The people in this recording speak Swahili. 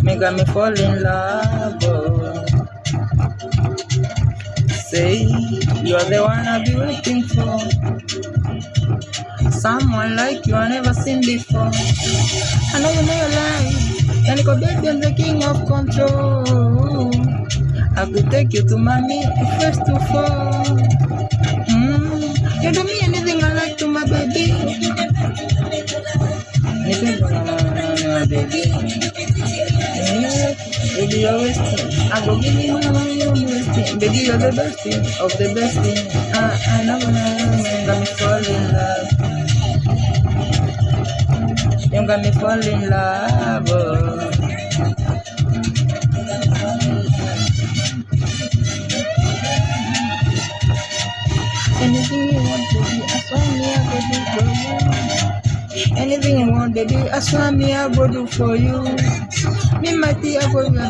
Me got me fall in love. Oh. Say you're the one I've been waiting for. Someone like you I never seen before. I know you know your life. And go baby, I'm the king of control. I could take you to mommy first to fall. You do me anything I like to my baby. Anything my baby. Yeah, baby, you're wasting. I go give you my wasting. Baby, you're the best thing of the best thing. I never got me fall in love. You got me fall in love. Oh. Anything you want, baby, I swear me I go do for you. Anything you want, baby, I swear me I go do for you. Me mighty I go do.